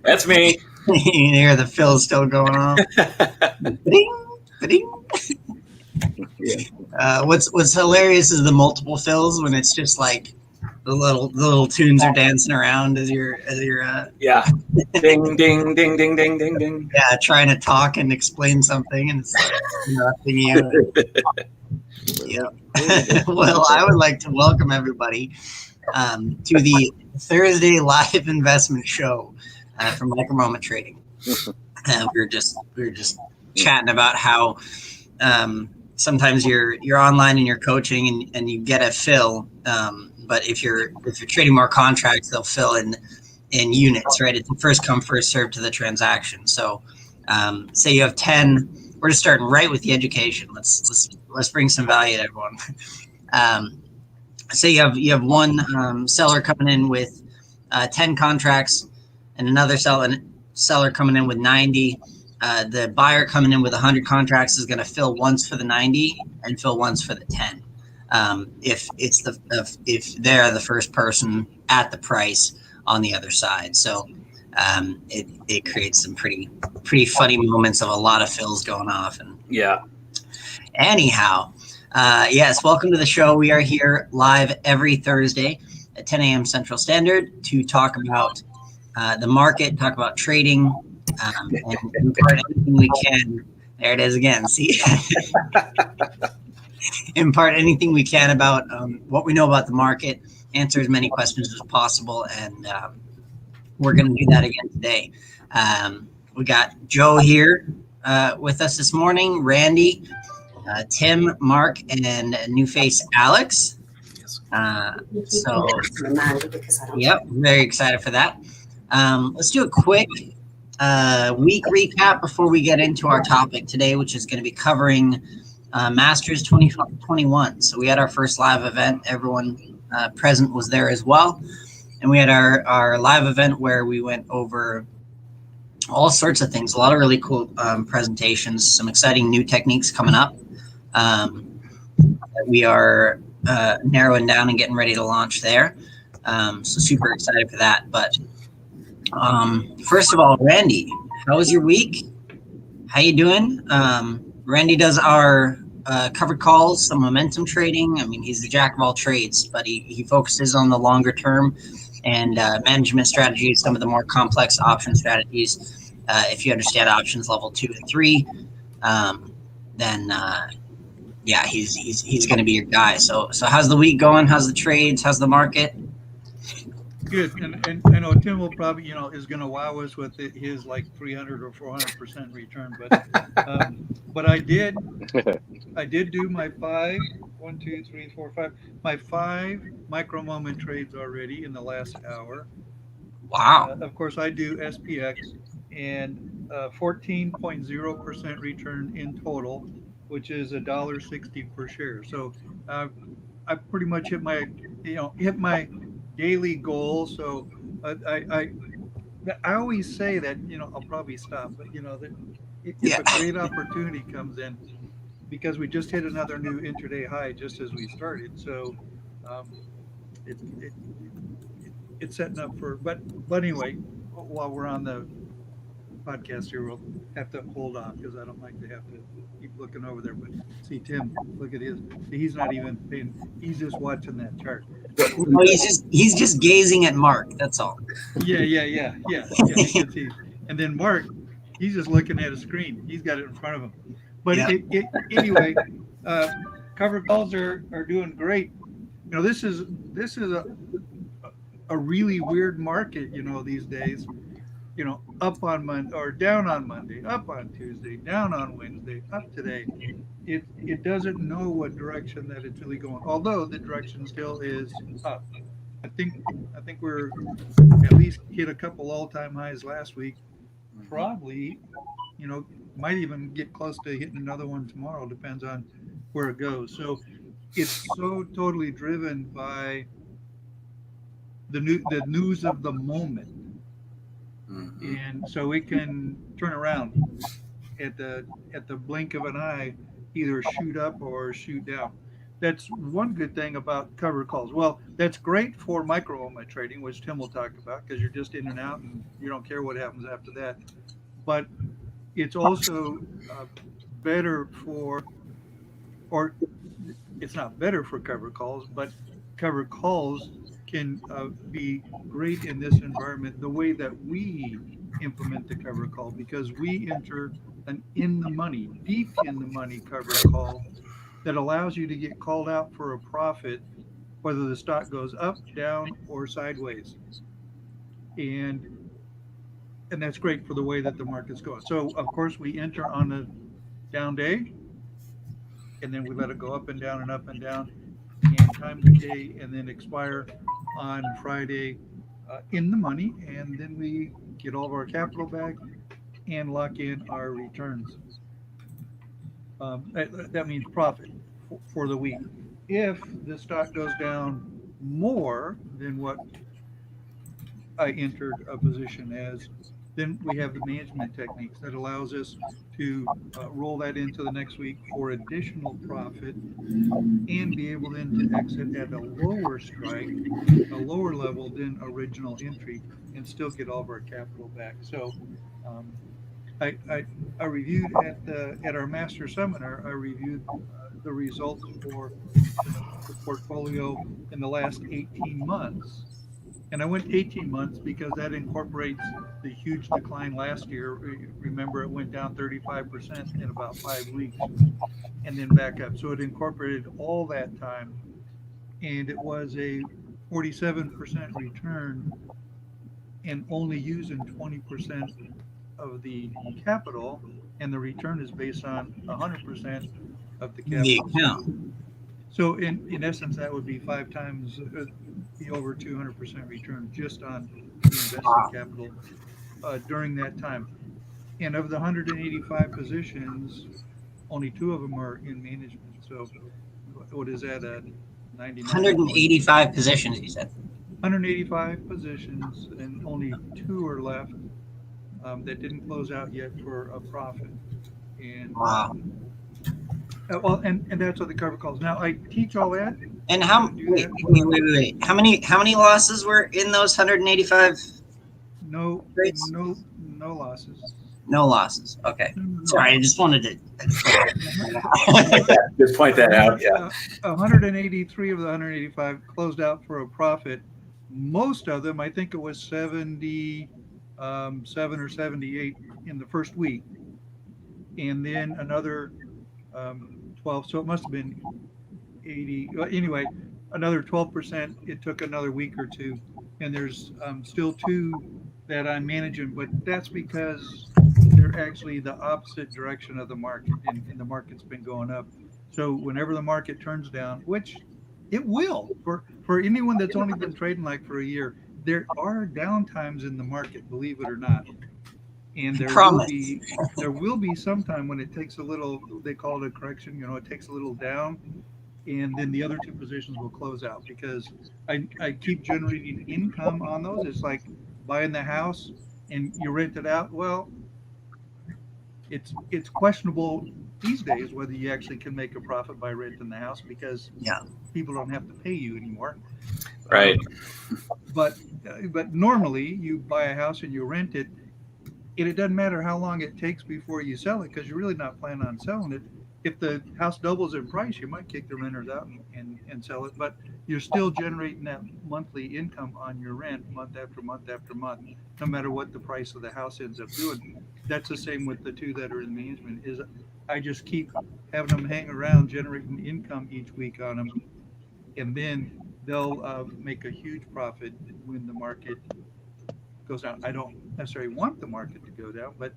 That's me. You can hear the fills still going on. Ba-ding, ba-ding. What's hilarious is the multiple fills when it's just like the little tunes are dancing around as you're Yeah. Ding, ding, ding, ding, ding, ding, ding. trying to talk and explain something and it's interrupting you. Yeah. Well, I would like to welcome everybody to the Thursday live investment show from Micro Moment Trading. We were just chatting about how sometimes you're online and you're coaching and you get a fill, but if you're trading more contracts, they'll fill in units, right? It's first come first served to the transaction. So say you have 10. We're just starting right with the education. Let's bring some value to everyone. Say you have one seller coming in with 10 contracts and another seller coming in with 90. The buyer coming in with 100 contracts is going to fill once for the 90 and fill once for the 10. If they're the first person at the price on the other side. So it creates some pretty funny moments of a lot of fills going off. And Yeah. anyhow, yes, welcome to the show. We are here live every Thursday at 10 a.m. Central Standard to talk about the market, talk about trading, and impart anything we can. There it is again. See, impart anything we can about what we know about the market, answer as many questions as possible, and we're going to do that again today. We got Joe here with us this morning, Randy, Tim, Mark, and new face Alex. Yep, very excited for that. Let's do a quick week recap before we get into our topic today, which is going to be covering Masters 2021. So we had our first live event. Everyone present was there as well. And we had our live event where we went over all sorts of things, a lot of really cool presentations, some exciting new techniques coming up. We are narrowing down and getting ready to launch there. So super excited for that. But first of all, Randy, how was your week? How you doing? Randy does our covered calls, some momentum trading. I mean, he's the jack of all trades, but he focuses on the longer term and management strategies, some of the more complex option strategies. If you understand options level 2 and 3, then yeah, he's going to be your guy. So how's the week going? How's the trades? How's the market? Good, and I know Tim will probably is going to wow us with his like 300 or 400% return, but I did do my 5 micro moment trades already in the last hour. Wow. Of course, I do SPX and 14.0% return in total, which is $1.60 per share. So I pretty much hit my daily goal. So I always say that I'll probably stop, but that if a great opportunity comes in, because we just hit another new intraday high just as we started, so it, it, it's setting up for. But anyway, while we're on the podcast here, we'll have to hold on because I don't like to have to keep looking over there. But see, Tim, look at his. He's not even paying. He's just watching that chart. No, he's just gazing at Mark. That's all. Yeah. You can see. And then Mark, he's just looking at a screen. He's got it in front of him. But anyway, cover calls are doing great. This is a really weird market. These days. Up on Monday or down on Monday, up on Tuesday, down on Wednesday, up today. It doesn't know what direction that it's really going. Although the direction still is up. I think we're at least hit a couple all-time highs last week. Probably, might even get close to hitting another one tomorrow. Depends on where it goes. So it's so totally driven by the news of the moment. And so it can turn around at the blink of an eye, either shoot up or shoot down. that's one good thing about covered calls. Well, that's great for micro moment trading, which Tim will talk about, because you're just in and out and you don't care what happens after that. But it's also uh, better for, or it's not better for covered calls, but covered calls can be great in this environment the way that we implement the covered call, because we enter an in the money, deep in the money covered call that allows you to get called out for a profit, whether the stock goes up, down, or sideways. And and that's great for the way that the market's going. So of course we enter on a down day, and then we let it go up and down and up and down, and time decay, and then expire on Friday in the money, and then we get all of our capital back and lock in our returns. That means profit for the week. If the stock goes down more than what I entered a position as, then we have the management techniques that allows us to roll that into the next week for additional profit, and be able then to exit at a lower strike, a lower level than original entry, and still get all of our capital back. So um, I reviewed at our master seminar. I reviewed the results for the portfolio in the last 18 months. And I went 18 months because that incorporates the huge decline last year. Remember, it went down 35% in about 5 weeks and then back up. So it incorporated all that time. And it was a 47% return, and only using 20% of the capital. And the return is based on 100% of the The capital. account. So in essence, that would be 5 times the over 200% return just on the invested capital during that time. And of the 185 positions, only 2 of them are in management. So what is that at 99? 185 positions, you said. 185 positions, and only 2 are left that didn't close out yet for a profit. And Wow. well, and that's what the cover calls. Now I teach all that. And wait. How many losses were in those 185? No Trades? no losses. No losses. Okay. Sorry, I just wanted to. Just point that out. Yeah. 183 of the 185 closed out for a profit. Most of them, I think it was 77 or 78 in the first week, and then another 12. So it must have been 80. Well, anyway, another 12%. It took another week or two, and there's still 2 that I'm managing, but that's because they're actually the opposite direction of the market, and the market's been going up. So whenever the market turns down, which it will, for anyone that's only been trading like for a year, there are down times in the market, believe it or not. And there will be some time when it takes a little, they call it a correction, it takes a little down, and then the other 2 positions will close out, because I keep generating income on those. It's like buying the house and you rent it out. Well, it's questionable these days whether you actually can make a profit by renting the house, because people don't have to pay you anymore. Right. But normally you buy a house and you rent it, and it doesn't matter how long it takes before you sell it, because you're really not planning on selling it. If the house doubles in price, you might kick the renters out and sell it, but you're still generating that monthly income on your rent month after month after month, no matter what the price of the house ends up doing. That's the same with the 2 that are in management. Is I just keep having them hang around, generating income each week on them, and then they'll make a huge profit when the market goes down. I don't necessarily want the market to go down, but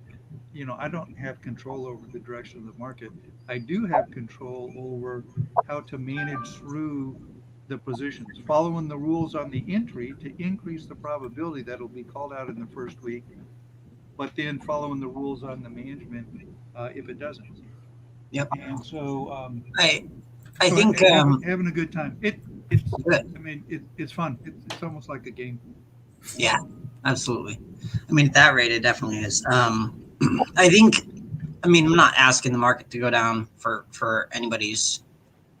I don't have control over the direction of the market. I do have control over how to manage through the positions, following the rules on the entry to increase the probability that it'll be called out in the first week, but then following the rules on the management if it doesn't. Yep. And so I think having a good time. It's good. I mean, it's fun. It's almost like a game. Yeah, absolutely. I mean, at that rate, it definitely is. I think, I'm not asking the market to go down for anybody's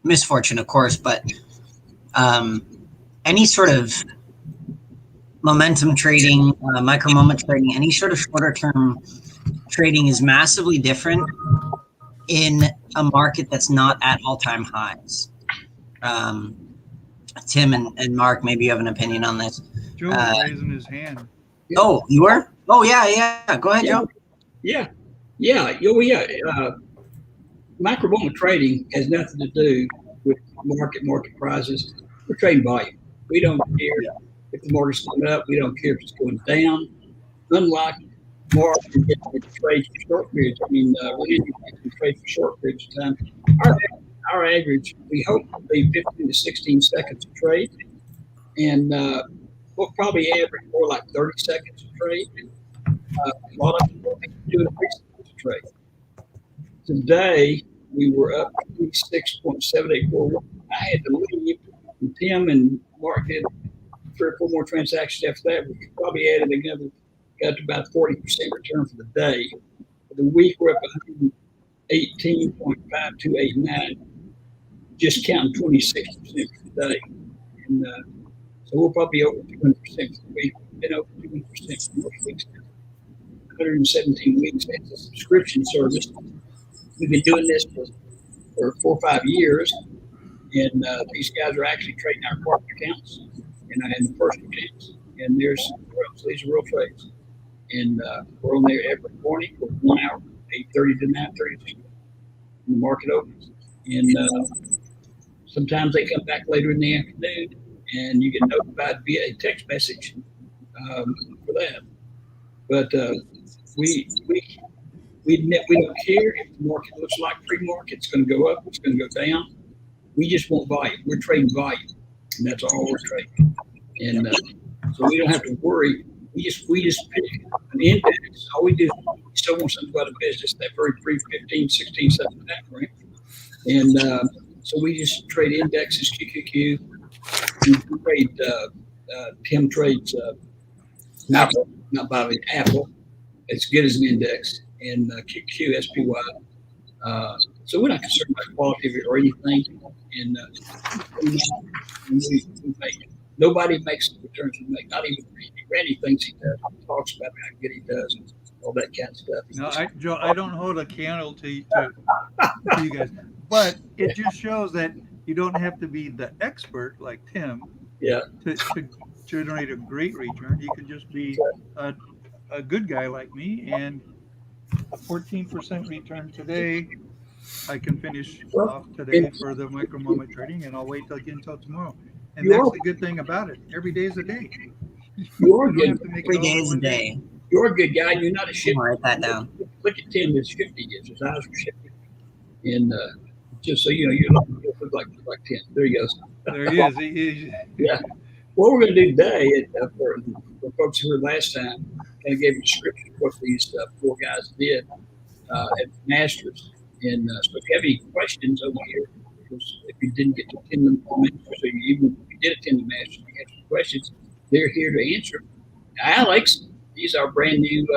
misfortune, of course, but any sort of momentum trading, micro moment trading, any sort of shorter term trading is massively different in a market that's not at all-time highs. Tim and Mark, maybe you have an opinion on this. Joe was raising his hand. Oh, you were? Oh, yeah. Go ahead, Joe. Yeah. Micro moment trading has nothing to do with market prices. We're trading volume. We don't care if the market's going up. We don't care if it's going down. Unlike more often getting trade for short periods. I mean, we can trade for short periods of time. Our average, we hope, will be 15 to 16 seconds to trade, and we'll probably average more like 30 seconds to trade. A lot of people do 3 seconds to trade. Today we were up 26.7841. I had to leave, and Tim and Mark did 3 or 4 more transactions after that. We probably added another. Got to about 40% return for the day. For the week, we're up 118.5289, just counting 26% for the day. And so we'll probably be over 200% for the week. We've been over 200% for most weeks now. 117 weeks as a subscription service. We've been doing this for 4 or 5 years, and these guys are actually trading our corporate accounts and the personal accounts. And these are real trades. And we're on there every morning for 1 hour, 8:30 to 9:30 when the market opens. And sometimes they come back later in the afternoon, and you get notified via a text message for that. But we don't care if the market looks like pre-market. It's going to go up. It's going to go down. We just want volume. We're trading volume, and that's all we're trading. And so we don't have to worry. We just pick an index. All we do is we still want something about a business that very brief 15, 16, 17, that range. And so we just trade indexes, QQQ. We trade, Tim trades Apple, not by Apple. It's good as an index. And QQ, SPY. So we're not concerned about quality of it or anything. And we make. Nobody makes the returns we make. Not even Randy. Randy thinks he does. He talks about how good he does and all that kind of stuff. No, Joe, I don't hold a candle to you guys, but it just shows that you don't have to be the expert like Tim. Yeah. To generate a great return, you can just be a good guy like me, and a 14% return today. I can finish off today for the micro moment trading, and I'll wait until tomorrow. And that's the good thing about it. Every day is a day. You're good. Every day is a day. You're a good guy. You're not a shifty. Write that down. Look at Tim. His shifty is. His eyes are shifty. And just so you know, you look like Tim. There he goes. There he is. He is. Yeah. What we're going to do today, for folks who were last time, kind of gave a description of what these 4 guys did at Masters. And so if you have any questions over here, if you didn't get to attend the Masters, or even if you did attend the Masters, and you have some questions, they're here to answer. Alex, he's our brand new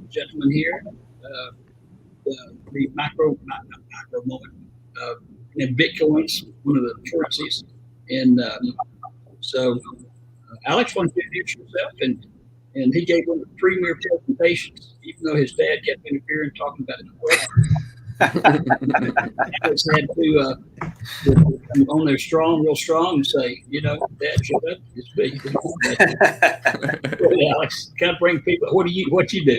gentleman here. The micro moment. And Bitcoin's one of the currencies. And so Alex wanted to introduce himself, and he gave one of the premier presentations, even though his dad kept interfering, talking about his question. Alex had to come on there real strong, and say, Dad, shut up. It's me. Alex, kind of bring people. What you do?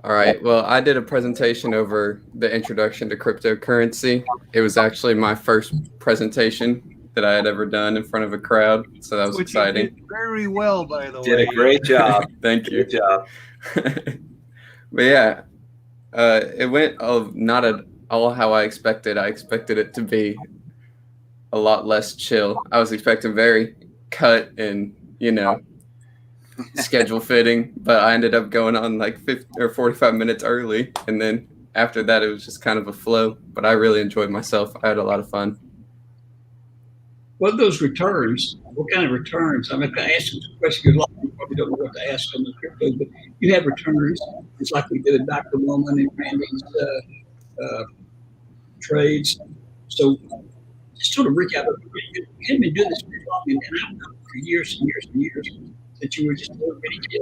All right. Well, I did a presentation over the introduction to cryptocurrency. It was actually my first presentation that I had ever done in front of a crowd, so that was exciting. You did very well, by the way. Did a great job. Thank you. Good job. But yeah, it went not at all how I expected. I expected it to be a lot less chill. I was expecting very cut and schedule fitting, but I ended up going on like 50 or 45 minutes early, and then after that it was just kind of a flow. But I really enjoyed myself. I had a lot of fun. What are those returns? What kind of returns? I'm going to ask you a question because a lot of people probably don't know what to ask on the cryptos, but you have returns. It's like we did a Dr. Woman and Randy's trades. So just sort of recap. You hadn't been doing this very long, and I've known for years and years and years that you were just a little bitty kid,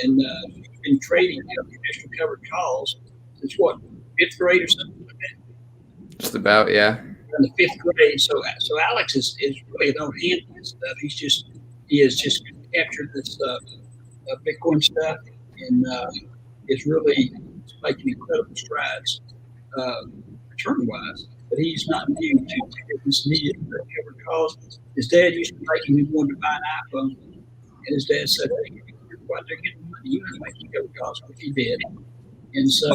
and you've been trading traditional covered calls since what, fifth grade or something like that. Just about, yeah. In the fifth grade, so Alex is really an old hand in this stuff. He has just captured this Bitcoin stuff, and is really making incredible strides return wise. But he's not new to this immediate covered calls. His dad used to make him, he wanted to buy an iPhone, and his dad said, "Hey, you're quite there getting money. You need to make covered calls," which he did. And so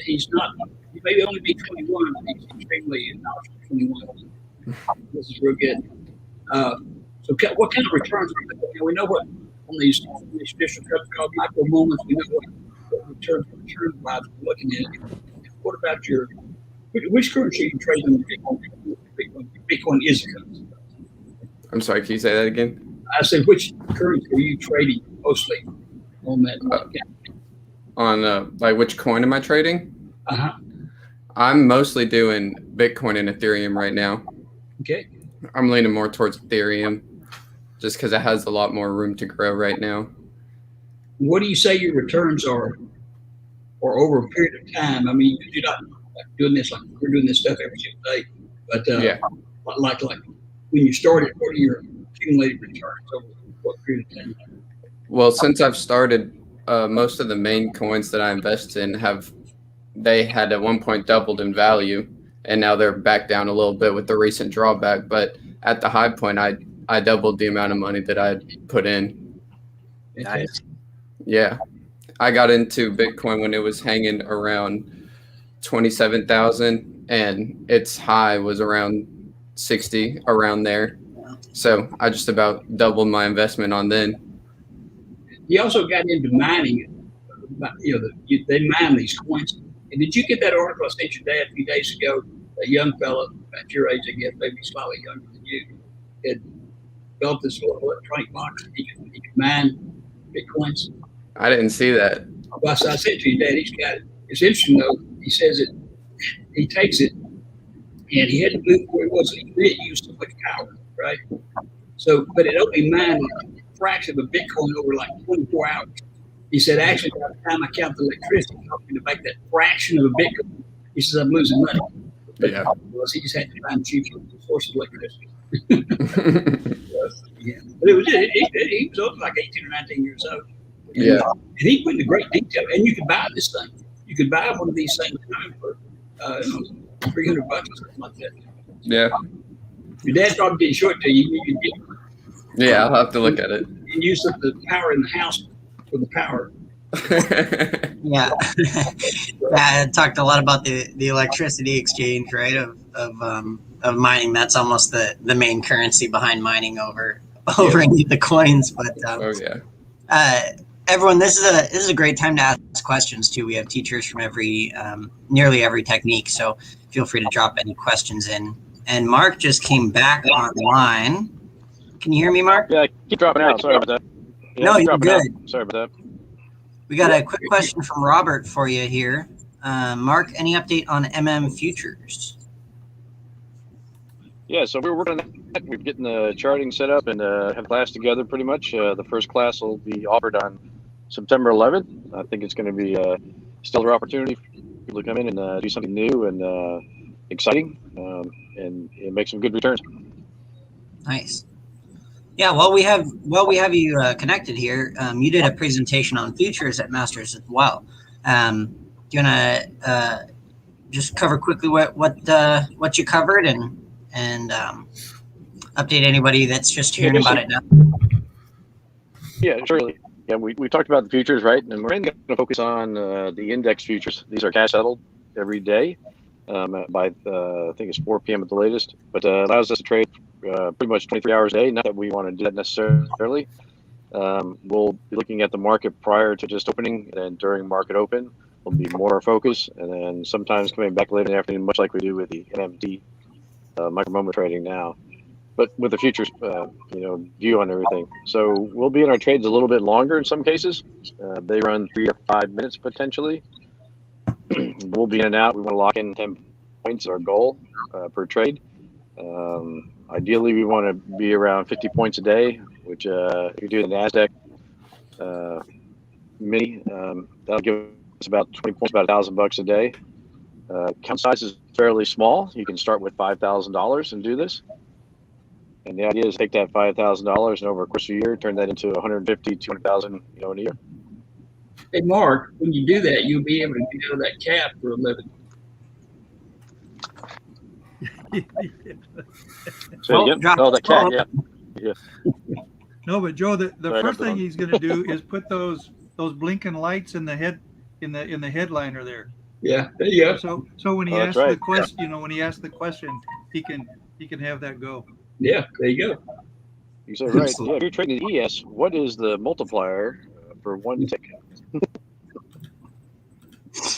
he's not. He may only be 21, but he's extremely knowledgeable. 21. This is real good. So, what kind of returns? We know what on these traditional called micro moments. We know what return wise we're looking at. What about which currency are you trading? Bitcoin is a currency. I'm sorry, can you say that again? I said, which currency are you trading mostly on that? On like which coin am I trading? Uh-huh. I'm mostly doing Bitcoin and Ethereum right now. Okay. I'm leaning more towards Ethereum just because it has a lot more room to grow right now. What do you say your returns are, or over a period of time? I mean, you're not like doing this like we're doing this stuff every single day, but Yeah. like when you started, what are your accumulated returns over what period of time? Well, since I've started, most of the main coins that I invest in they had at one point doubled in value, and now they're back down a little bit with the recent drawback. But at the high point, I doubled the amount of money that I had put in. Nice. Yeah, I got into Bitcoin when it was hanging around 27,000, and its high was around 60, around there. So I just about doubled my investment on then. He also got into mining. They mine these coins. And did you get that article I sent your dad a few days ago? A young fellow at your age, I guess, maybe slightly younger than you, had built this little electronic box. He could mine Bitcoins. I didn't see that. Well, so I said to your dad, he's got it. It's interesting though. He says it. He takes it, and he had to move where he was. He really used so much power, right? So, but it only mined a fraction of a Bitcoin over like 24 hours. He said, actually, by the time I count the electricity, it helped me to make that fraction of a Bitcoin. He says, I'm losing money. Yeah. Because he just had to find cheaper sources of electricity. Yeah. But it was he was only like 18 or 19 years old. And, Yeah. And he went into great detail. And you could buy this thing. You could buy one of these things for $300 or something like that. Yeah. Your dad probably didn't show it to you. You could get Yeah, I'll have to look at it. and use the power in the house for the power. Yeah. Yeah, I talked a lot about the electricity exchange, right? Of mining. That's almost the main currency behind mining over any of the coins. But Oh yeah. Everyone, this is a great time to ask questions too. We have teachers from nearly every technique, so feel free to drop any questions in. And Mark just came back online. Can you hear me, Mark? Yeah, keep dropping out. Sorry about that. Yeah, No, keep you're dropping good. out. Sorry about that. We got a quick question from Robert for you here. Mark, any update on futures? Yeah, so we're working on that. We're getting the charting set up and have class together pretty much. The first class will be offered on September 11th. I think it's going to be a stellar opportunity for people to come in and do something new and exciting and make some good returns. Nice. Yeah, while we have you connected here, you did a presentation on futures at Masters as well. Do you want to just cover quickly what you covered and update anybody that's just hearing about it now? Yeah, surely. Yeah, we talked about the futures, right? And we're going to focus on the index futures. These are cash settled every day by I think it's 4 p.m. at the latest, but allows us to trade pretty much 23 hours a day. Not that we want to do that necessarily. We'll be looking at the market prior to just opening, and then during market open, will be more our focus, and then sometimes coming back later in the afternoon, much like we do with the NMT micro moment trading now, but with the futures, view on everything. So we'll be in our trades a little bit longer in some cases. They run 3 to 5 minutes potentially. We'll be in and out. We want to lock in 10 points, our goal per trade. Ideally, we want to be around 50 points a day, which if you do the NASDAQ mini, that'll give us about 20 points, about $1,000 a day. Account size is fairly small. You can start with $5,000 and do this. And the idea is take that $5,000 and over a course of a year, turn that into 150, 200,000, in a year. Hey, Mark, when you do that, you'll be able to get out of that cap for a living. So again, that cat, yeah. No, but Joe, the Right, first I'm thing done. he's going to do is put those blinking lights in the headliner there. Yeah, there you go. So when he Oh, that's asks the right. question, when he asks the question, he can have that go. Yeah, there you go. You said right. Yeah, if you're trading the ES, what is the multiplier for one tick?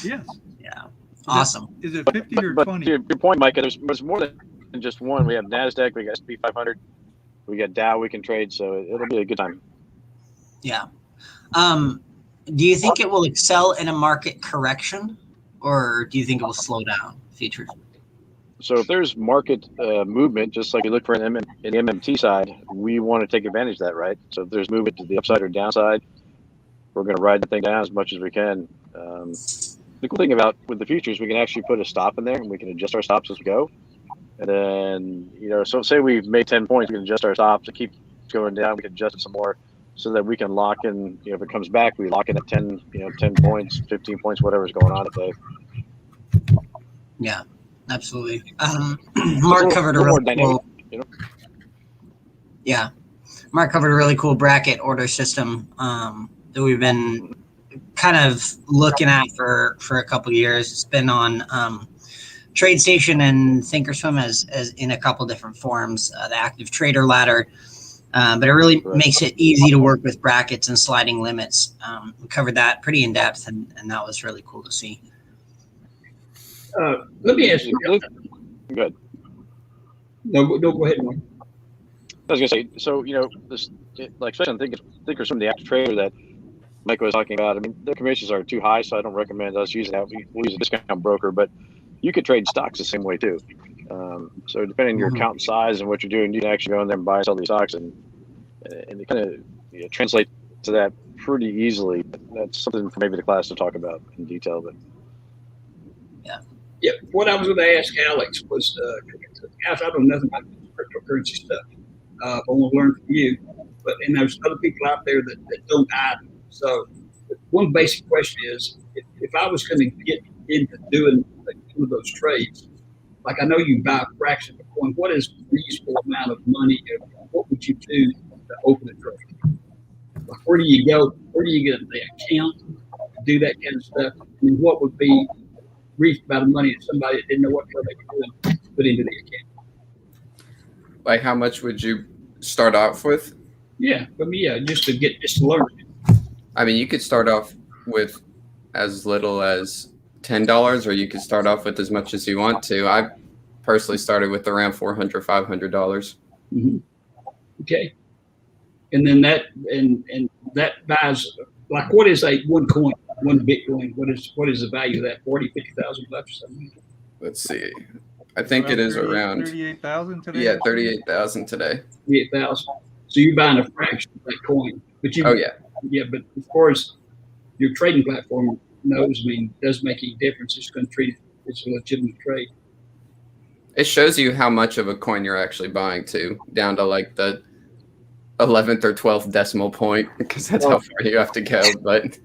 Yes. Yeah. Awesome. Is it 50 or But 20? to your point, Micah, there's more than just one. We have NASDAQ, we got S&P 500, we got Dow we can trade, so it'll be a good time. Yeah. Do you think it will excel in a market correction, or do you think it will slow down futures? So if there's market movement, just like you look for in the MMT side, we want to take advantage of that, right? So if there's movement to the upside or downside, we're going to ride the thing down as much as we can. The cool thing about with the futures, we can actually put a stop in there and we can adjust our stops as we go. And then, so say we've made 10 points, we can adjust our stops. It keeps going down, we can adjust it some more so that we can lock in, if it comes back, we lock in at 10, 10 points, 15 points, whatever's going on today. Yeah, absolutely. Mark covered a really cool, yeah. Mark covered a really cool bracket order system that we've been kind of looking at for a couple of years. It's been on TradeStation and Thinkorswim as in a couple different forms, the active trader ladder. But it really makes it easy to work with brackets and sliding limits. We covered that pretty in depth, and that was really cool to see. Let me ask you. Good. No, go ahead, Mark. I was going to say, so, this, like, especially on Thinkorswim, the active trader that Mike was talking about, I mean, their commissions are too high, so I don't recommend us using that. We'll use a discount broker, but you could trade stocks the same way too. So depending on your account size and what you're doing, you can actually go in there and buy and sell these stocks, and it kind of translate to that pretty easily. That's something for maybe the class to talk about in detail. But yeah, what I was going to ask Alex was, Alex, I don't know nothing about cryptocurrency stuff. I want to learn from you, and there's other people out there that don't either. So one basic question is, if I was going to get into doing two of those trades, like I know you buy a fraction of a coin, what is a reasonable amount of money? What would you do to open a trade? Like where do you go? Where do you get the account to do that kind of stuff? I mean, what would be reasonable amount of money that somebody that didn't know what they were doing put into the account? Like how much would you start off with? Yeah, I mean, just to learn. I mean, you could start off with as little as $10, or you could start off with as much as you want to. I personally started with around $400, $500. Mm-hmm. Okay, and then that buys, like, what is one coin, one Bitcoin? What is the value of that? $40,000, $50,000 or something? Let's see. I think it is around 38,000 today. Yeah, 38,000 today. 38,000. So you're buying a fraction of that coin, but you. Oh yeah. Yeah, but as far as your trading platform knows, I mean, it doesn't make any difference. It's going to treat it as a legitimate trade. It shows you how much of a coin you're actually buying too, down to like the 11th or 12th decimal point, because that's how far you have to go. But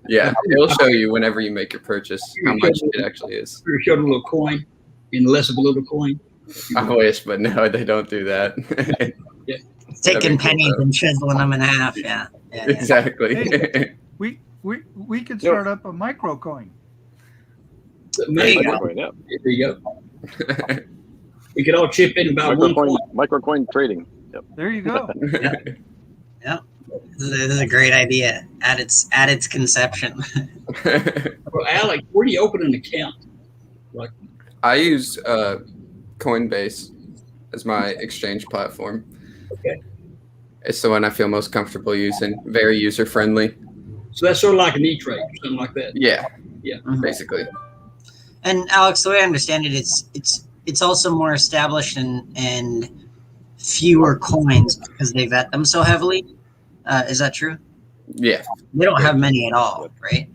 yeah, it'll show you whenever you make your purchase how much it actually is. You showed a little coin and less of a little coin. I wish, but no, they don't do that. Yeah. Taking pennies and chiseling them in half. Yeah. Exactly. Hey, we could start up a micro coin. There you go. There you go. We could all chip in about one coin. Microcoin trading. Yep. There you go. Yep. This is a great idea at its conception. Well, Alex, where do you open an account? Like, I use Coinbase as my exchange platform. Okay. It's the one I feel most comfortable using. Very user friendly. So that's sort of like an E-Trade or something like that. Yeah. Yeah. Basically. And Alex, the way I understand it, it's it's also more established and fewer coins because they vet them so heavily. Is that true? Yeah. They don't Yeah. have many at all, right?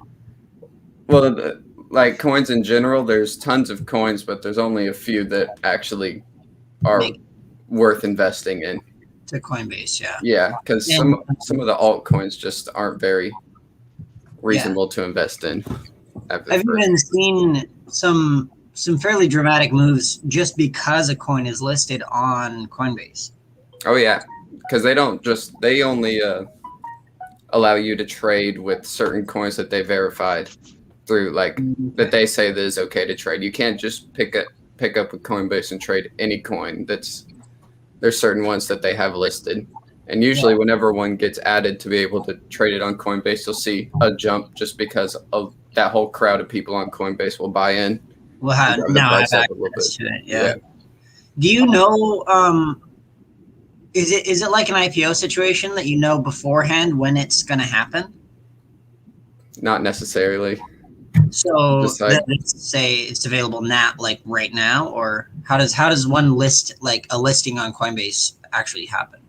Well, like coins in general, there's tons of coins, but there's only a few that actually are Make worth investing in. to Coinbase, yeah. Yeah, because And some of the altcoins just aren't very yeah, reasonable to invest in at the I've first. even seen some fairly dramatic moves just because a coin is listed on Coinbase. Oh yeah, because they only allow you to trade with certain coins that they verified through like that they say that is okay to trade. You can't just pick up a Coinbase and trade any coin. There's certain ones that they have listed. And usually Yeah. whenever one gets added to be able to trade it on Coinbase, you'll see a jump just because of that whole crowd of people on Coinbase will buy in We'll and have drive the now have price up a little bit. access to it. Yeah. Yeah. Do you know? Is it like an IPO situation that you know beforehand when it's going to happen? Not necessarily. So Just like let's say it's available now, like right now, or how does one list like a listing on Coinbase actually happen?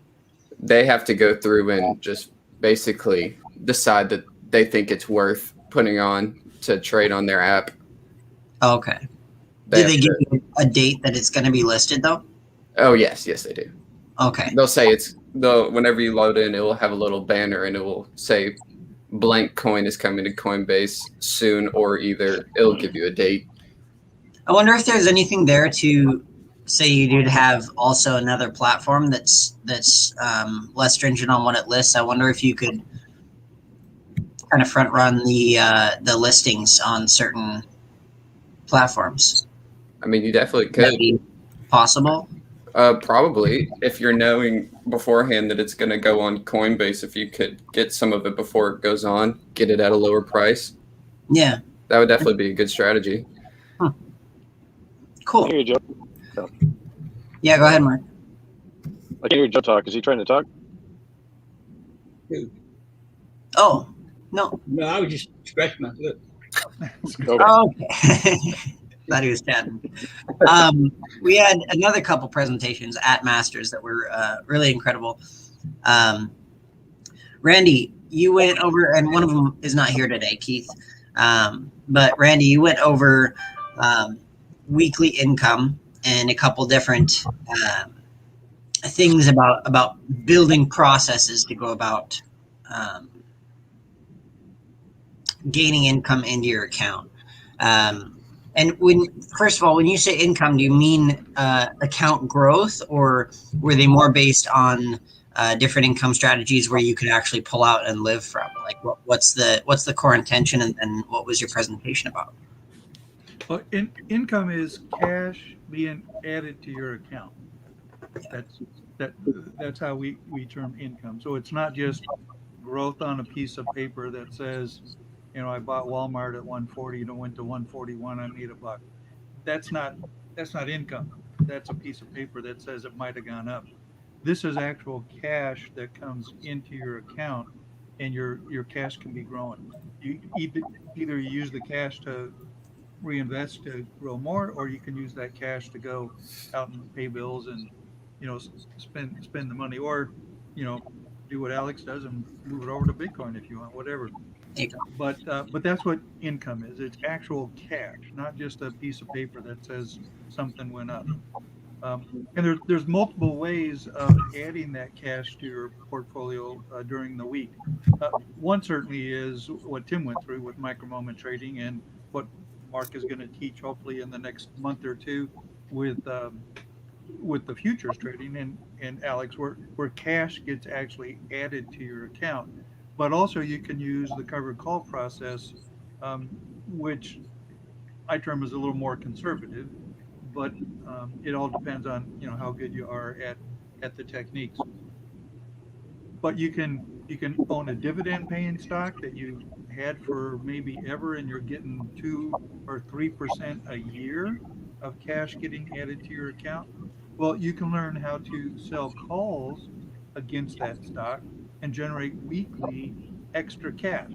they have to go through and just basically decide that they think it's worth putting on to trade on their app. Okay. They Did have they give to, you a date that it's going to be listed though? oh yes, they do. Okay. They'll say whenever you load in, it will have a little banner and it will say blank coin is coming to Coinbase soon, or either it'll give you a date. I wonder if there's anything there to say you did have also another platform that's less stringent on what it lists. I wonder if you could kind of front run the listings on certain platforms. I mean, you definitely Would that could. be possible? Probably if you're knowing beforehand that it's going to go on Coinbase, if you could get some of it before it goes on, get it at a lower price, Yeah. that would definitely be a good strategy. I Cool. hear Joe. Yeah, go ahead, Mark. I can hear Joe talk. Is he trying to talk? Oh, no. No, I was just scratching my lip. Okay. Oh, okay. Thought he was chatting. We had another couple presentations at Masters that were really incredible. Randy, you went over, and one of them is not here today, Keith. But Randy, you went over weekly income and a couple different things about building processes to go about gaining income into your account. And first of all, when you say income, do you mean account growth, or were they more based on different income strategies where you could actually pull out and live from? Like, what's the core intention, and what was your presentation about? Well, income is cash being added to your account. That's that's how we term income. So it's not just growth on a piece of paper that says, I bought Walmart at 140 and it went to 141. I made $1. That's not that's not income. That's a piece of paper that says it might have gone up. This is actual cash that comes into your account, and your cash can be growing. You either you use the cash to reinvest to grow more, or you can use that cash to go out and pay bills and spend the money, or you know do what Alex does and move it over to Bitcoin if you want, whatever. There you go. But that's what income is. It's actual cash, not just a piece of paper that says something went up. And there's multiple ways of adding that cash to your portfolio during the week. One certainly is what Tim went through with micro moment trading, and what Mark is going to teach hopefully in the next month or two with the futures trading, and Alex, where cash gets actually added to your account. But also you can use the covered call process, um, which I term as a little more conservative, but it all depends on how good you are at the techniques. But you can own a dividend paying stock that you had for maybe ever, and you're getting 2 or 3% a year of cash getting added to your account. Well, you can learn how to sell calls against that stock and generate weekly extra cash.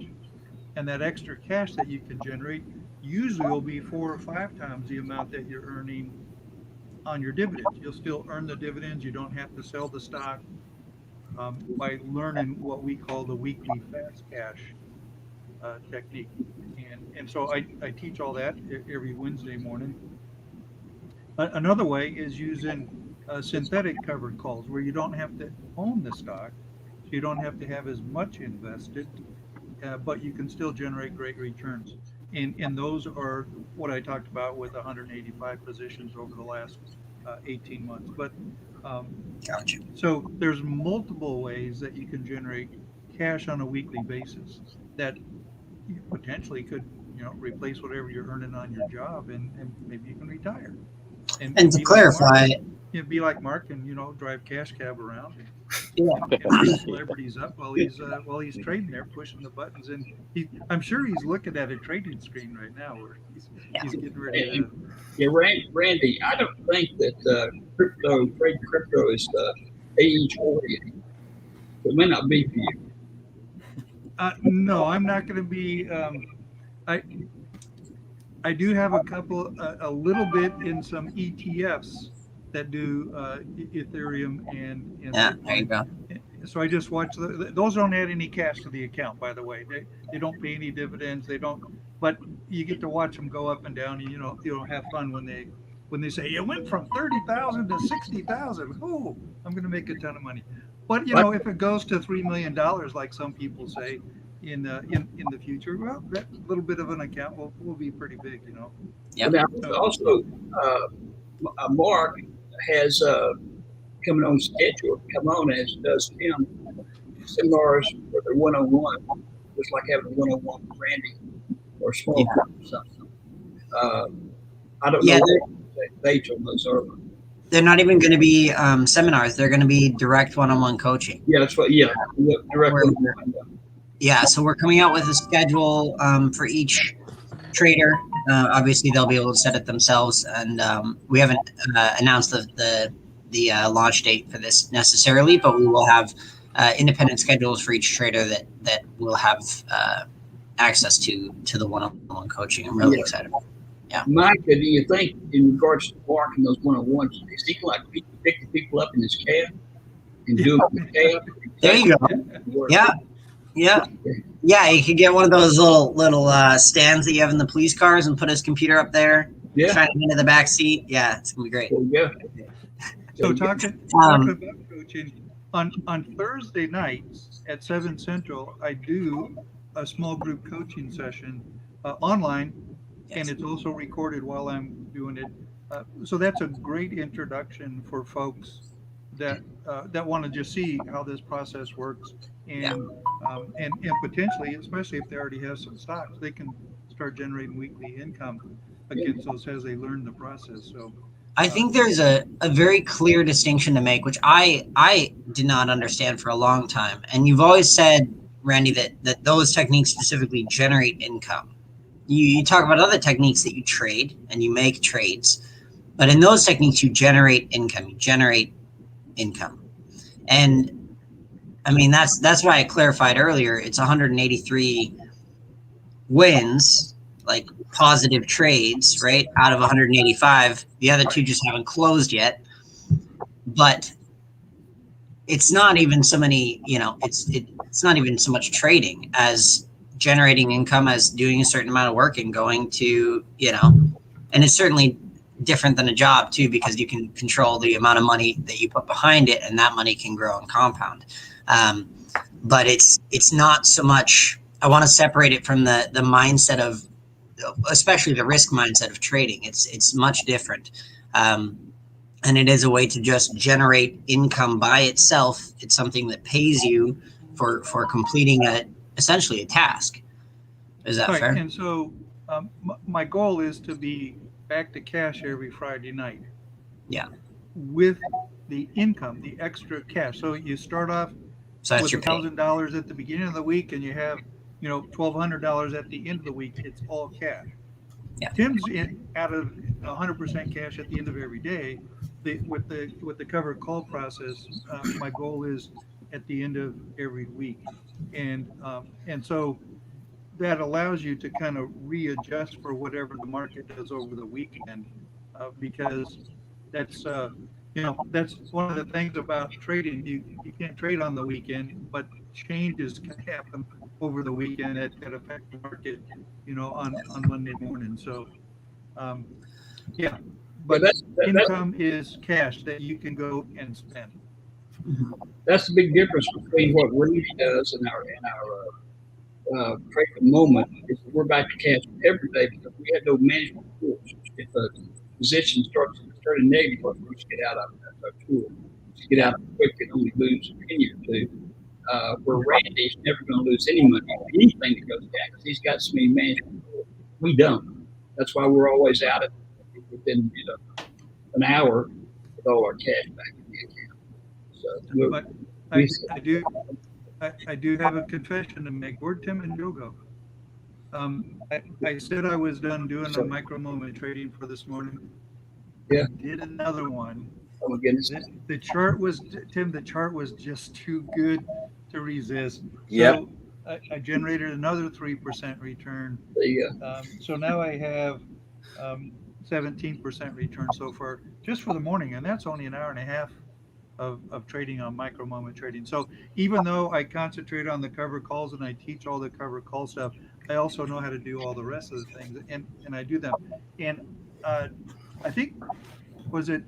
And that extra cash that you can generate usually will be 4 or 5 times the amount that you're earning on your dividends. You'll still earn the dividends. You don't have to sell the stock by learning what we call the weekly fast cash technique. And so I teach all that every Wednesday morning. Another way is using synthetic covered calls where you don't have to own the stock, so you don't have to have as much invested, but you can still generate great returns. And those are what I talked about with 185 positions over the last 18 months. But um, Gotcha. so there's multiple ways that you can generate cash on a weekly basis that you potentially could, replace whatever you're earning on your job, and maybe you can retire And and to be like Mark, clarify, be like Mark, and drive cash cab around yeah, and pick celebrities up while he's trading there, pushing the buttons. And I'm sure he's looking at a trading screen right now where yeah. he's getting ready And, to. yeah, Randy, I don't think that trading crypto is age oriented. It may not be for you. No, I'm not going to be. I I do have a couple, a little bit in some ETFs that do Ethereum and Yeah, there you Bitcoin. go. So I just watch those. Don't add any cash to the account, by the way. They don't pay any dividends. They don't, but you get to watch them go up and down, and have fun when they say it went from 30,000 to 60,000. Oh, I'm going to make a ton of money. But But if it goes to $3 million, like some people say, in the future, well, that little bit of an account will be pretty big. Yep. now So also, Mark has coming on schedule to come on as does Tim seminars for the 101, just like having a 101 with Randy or small Yeah. group or something. Uh, I don't Yeah, know what dates on those are. they're not even going to be seminars. They're going to be direct one-on-one coaching. Yeah, that's what. Yeah, direct We're, one. yeah, so we're coming out with a schedule for each trader. Obviously, they'll be able to set it themselves, and we haven't announced the launch date for this necessarily, but we will have independent schedules for each trader that will have access to the one-on-one coaching. I'm really excited about it. Yeah. Mike, do you think, in regards to Mark and those 101s, is he like picking people up in his cab and doing the cab? There you go. Yeah, yeah. Yeah, he could get one of those little stands that you have in the police cars and put his computer up there, Yeah. shine it into the back seat. Yeah, it's gonna be great. There you go. So talking about coaching on Thursday nights at 7 Central, I do a small group coaching session online, and Yes. it's also recorded while I'm doing it. So that's a great introduction for folks that want to just see how this process works, Yeah. and potentially, especially if they already have some stocks, they can start generating weekly income against those as they learn the process. So. I think there's a very clear distinction to make, which I did not understand for a long time. And you've always said, Randy, that those techniques specifically generate income. You talk about other techniques that you trade and you make trades, but in those techniques you generate income. You generate income. And I mean that's why I clarified earlier. It's 183 wins, like positive trades, right? Out of 185, the other two just haven't closed yet. But it's not even so many, it's not even so much trading as generating income, as doing a certain amount of work and going to, and it's certainly different than a job too, because you can control the amount of money that you put behind it, and that money can grow and compound. But it's not so much. I want to separate it from the mindset of, especially the risk mindset of trading. It's much different, and it is a way to just generate income by itself. It's something that pays you for completing essentially a task. Is that Right, fair? and so my goal is to be back to cash every Friday night. Yeah. With the income, the extra cash. So you start off So that's with your pay. $1,000 at the beginning of the week, and you have $1,200 at the end of the week. It's all cash. Yeah. Tim's out of 100% cash at the end of every day. With the covered call process, my goal is at the end of every week, and so that allows you to kind of readjust for whatever the market does over the weekend, because that's that's one of the things about trading. You can't trade on the weekend, but changes can happen over the weekend that affect the market, on Monday morning. So um, yeah, Yeah, but income is cash that you can go and spend. that's the big difference between what Randy does and our trade at the moment is that we're back to cash every day because we have no management tools. If a position starts turning negative, what we just get out of it. That's our tool. Just get out of it quick and only lose a penny or two. Where Randy's never going to lose any money on anything that goes down because he's got so many management tools. We don't. That's why we're always out of it within an hour with all our cash back in the account. So But we, I do have a confession to make. Where'd Tim and Joe go? I said I was done doing a micro moment trading for this morning. Yeah. Did another one. oh my goodness. The chart was, Tim, the chart was just too good to resist. Yep. So I generated another 3% return. The So now I have 17% return so far just for the morning, and that's only an hour and a half of trading on micro moment trading. So even though I concentrate on the cover calls and I teach all the cover call stuff, I also know how to do all the rest of the things, and I do them. And I think was it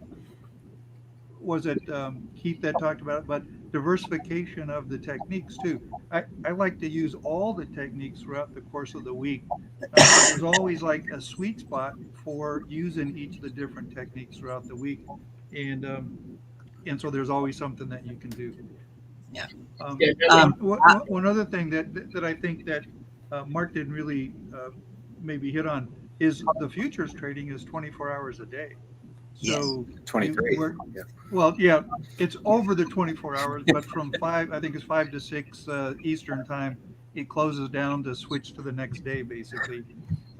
Keith that talked about it, but diversification of the techniques too. I like to use all the techniques throughout the course of the week. There's always like a sweet spot for using each of the different techniques throughout the week, and so there's always something that you can do. Yeah. One other thing that I think that Mark didn't really maybe hit on is the futures trading is 24 hours a day. So 23. Yeah. Well, yeah, it's over the 24 hours, but from I think it's 5 to 6 Eastern time, it closes down to switch to the next day, basically.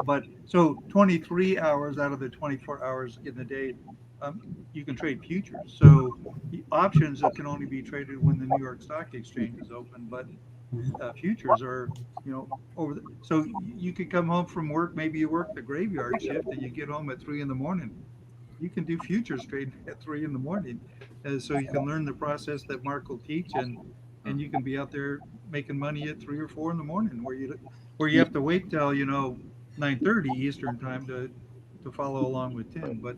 But so 23 hours out of the 24 hours in the day, you can trade futures. So the options that can only be traded when the New York Stock Exchange is open, but futures are, over so you could come home from work, maybe you work the graveyard shift and you get home at 3 in the morning. You can do futures trading at 3 in the morning, so you can learn the process that Mark will teach, and you can be out there making money at 3 or 4 in the morning, where you have to wait till 9:30 Eastern time to follow along with Tim. But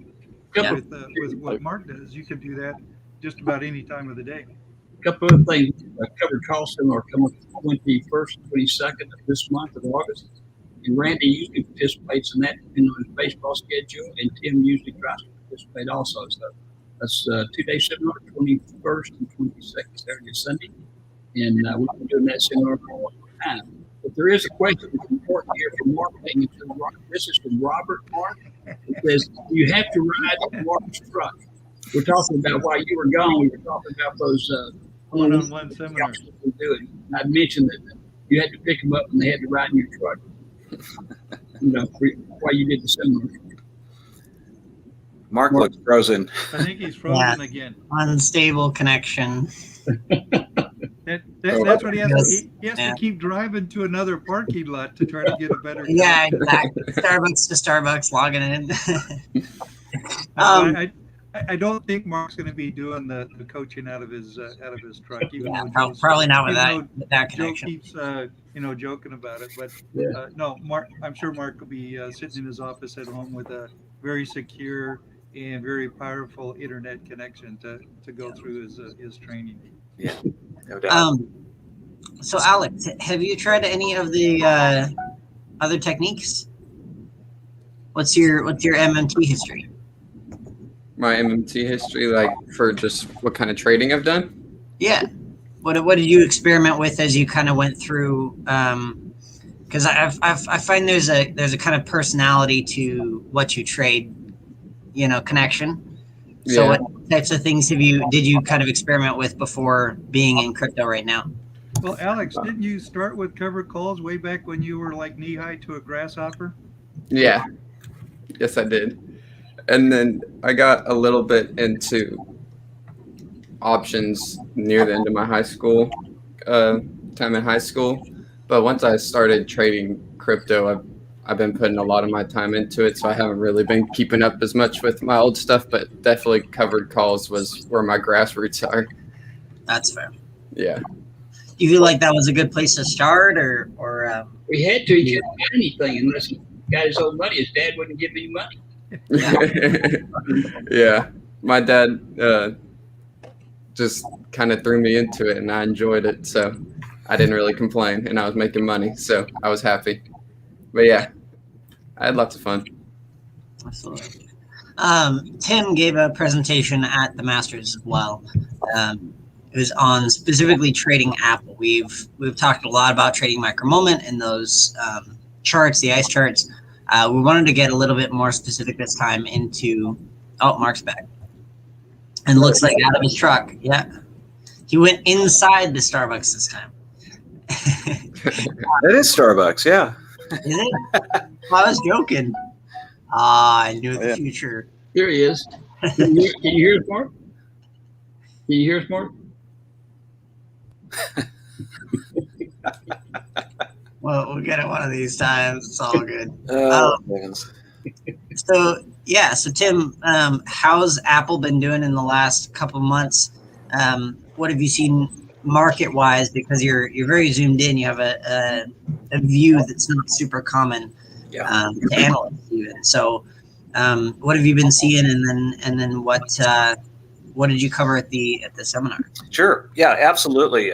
with what Mark does, you can do that just about any time of the day. couple of things. Covered Charleston are coming 21st, 22nd of this month of August. And Randy usually participates in that depending on his baseball schedule, and Tim usually tries to participate also. So that's 2-day seminar, 21st and 22nd, Saturday and Sunday. And we've been doing that seminar for a long time. But there is a question that's important here from marketing. This is from Robert Mark. It says, you have to ride in Mark's truck. We're talking about while you were gone, we were talking about those one-on-one seminars. Doing. I mentioned that you had to pick them up and they had to ride in your truck. While you did the seminar. Mark looks frozen. I think he's frozen again. Unstable connection. That's what he has to. He has to keep driving to another parking lot to try to get a better. Yeah, exactly. Starbucks to Starbucks, logging in. I don't think Mark's going to be doing the coaching out of his truck. Even though probably not with that connection. Joe keeps joking about it, but no, Mark. I'm sure Mark will be sitting in his office at home with a very secure and very powerful internet connection to go through his training. Yeah, no doubt. So Alex, have you tried any of the other techniques? What's your MMT history? My MMT history, like for just what kind of trading I've done? Yeah. What did you experiment with as you kind of went through? Because I find there's a kind of personality to what you trade, connection. So Yeah. what types of things did you kind of experiment with before being in crypto right now? Well, Alex, didn't you start with cover calls way back when you were like knee high to a grasshopper? Yeah. Yes, I did. And then I got a little bit into options near the end of my high school time in high school. But once I started trading crypto, I've been putting a lot of my time into it, so I haven't really been keeping up as much with my old stuff, but definitely covered calls was where my grassroots are. That's fair. Yeah. Do you feel like that was a good place to start, or We had to. He couldn't buy anything unless he got his own money. His dad wouldn't give him money. Yeah. My dad just kind of threw me into it, and I enjoyed it, so I didn't really complain, and I was making money, so I was happy. But yeah, I had lots of fun. Absolutely. Tim gave a presentation at the Masters as well. It was on specifically trading Apple. We've talked a lot about trading micromoment and those charts, the ice charts. We wanted to get a little bit more specific this time into. Oh, Mark's back, and looks like out of his truck. Yeah, he went inside the Starbucks this time. It is Starbucks, yeah. Is it? I was joking. I knew the future. There he is. Can you hear us, Mark? Can you hear us, Mark? Well, we'll get it one of these times. It's all good. Heavens. So Tim, how's Apple been doing in the last couple of months? What have you seen market-wise? Because you're very zoomed in. You have a view that's not super common to analysts even. So, what have you been seeing, and then what did you cover at the seminar? Sure. Yeah, absolutely.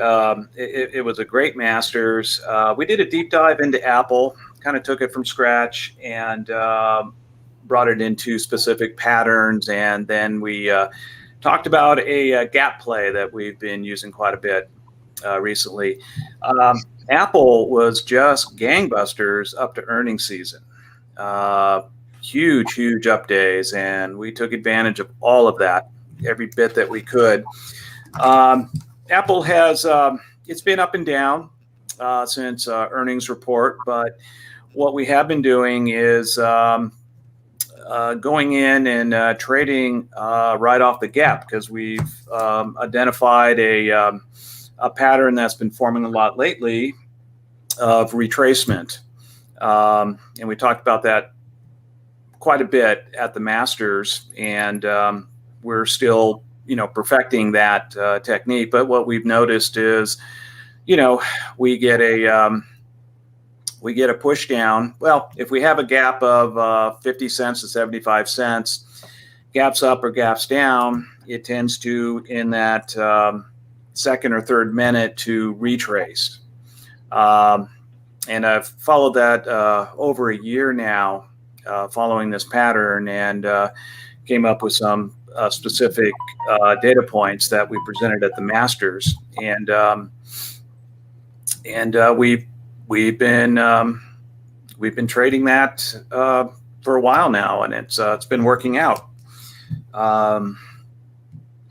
It was a great Masters. We did a deep dive into Apple, kind of took it from scratch and brought it into specific patterns. And then we talked about a gap play that we've been using quite a bit recently. Apple was just gangbusters up to earnings season. Huge up days. And we took advantage of all of that, every bit that we could. Apple has, it's been up and down since earnings report, but what we have been doing is going in and trading right off the gap, because we've identified a pattern that's been forming a lot lately of retracement. And we talked about that quite a bit at the Masters, and we're still, perfecting that technique. But what we've noticed is, we get a push down. Well, if we have a gap of 50 cents to 75 cents, gaps up or gaps down, it tends to, in that second or third minute, to retrace. And I've followed that over a year now, following this pattern, and came up with some specific data points that we presented at the Masters, and we've been trading that for a while now, and it's been working out. I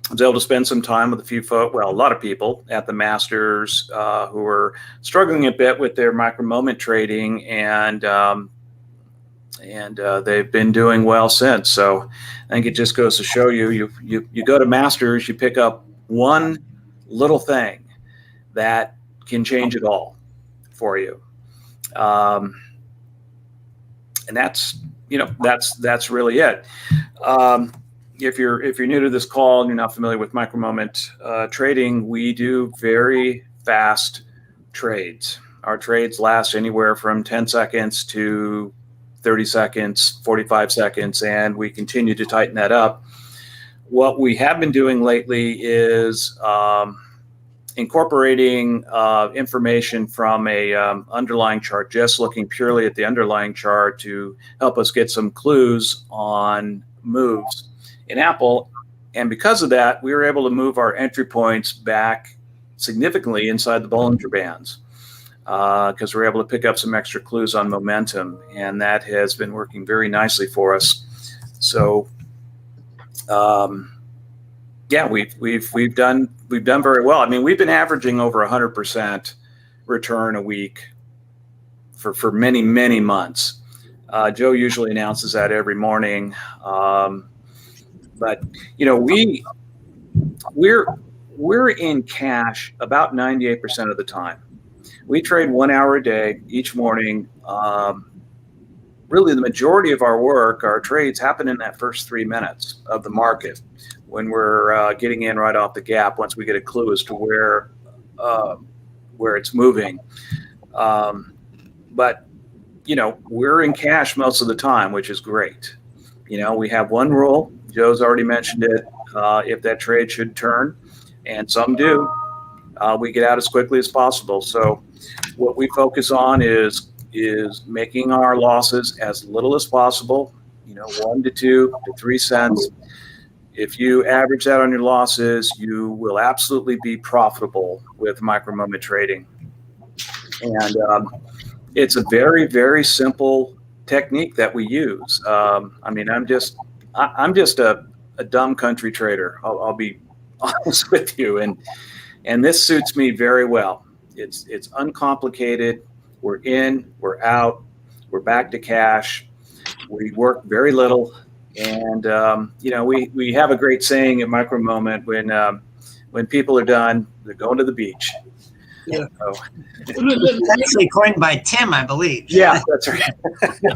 was able to spend some time with a lot of people at the Masters who were struggling a bit with their micro-moment trading, and they've been doing well since. So I think it just goes to show you go to Masters, you pick up one little thing that can change it all for you. And that's really it. If you're new to this call and you're not familiar with micro-moment trading, we do very fast trades. Our trades last anywhere from 10 seconds to 30 seconds, 45 seconds, and we continue to tighten that up. What we have been doing lately is incorporating information from a underlying chart, just looking purely at the underlying chart to help us get some clues on moves in Apple. And because of that, we were able to move our entry points back significantly inside the Bollinger Bands, because we're able to pick up some extra clues on momentum, and that has been working very nicely for us. So, we've done very well. I mean, we've been averaging over 100% return a week for many months. Joe usually announces that every morning, but we're in cash about 98% of the time. We trade 1 hour a day each morning, really the majority of our work, our trades happen in that first 3 minutes of the market when we're getting in right off the gap. Once we get a clue as to where it's moving, but we're in cash most of the time, which is great. We have one rule. Joe's already mentioned it. If that trade should turn, and some do, we get out as quickly as possible. So what we focus on is making our losses as little as possible, 1 to 2 to 3 cents. If you average that on your losses, you will absolutely be profitable with micro moment trading. And it's a very, very simple technique that we use. I'm just a dumb country trader. I'll be honest with you, and this suits me very well. It's uncomplicated. We're in, we're out, we're back to cash. We work very little, and we have a great saying at Micro Moment: when people are done, they're going to the beach. Yeah. So, It's actually coined by Tim, I believe. yeah, that's right.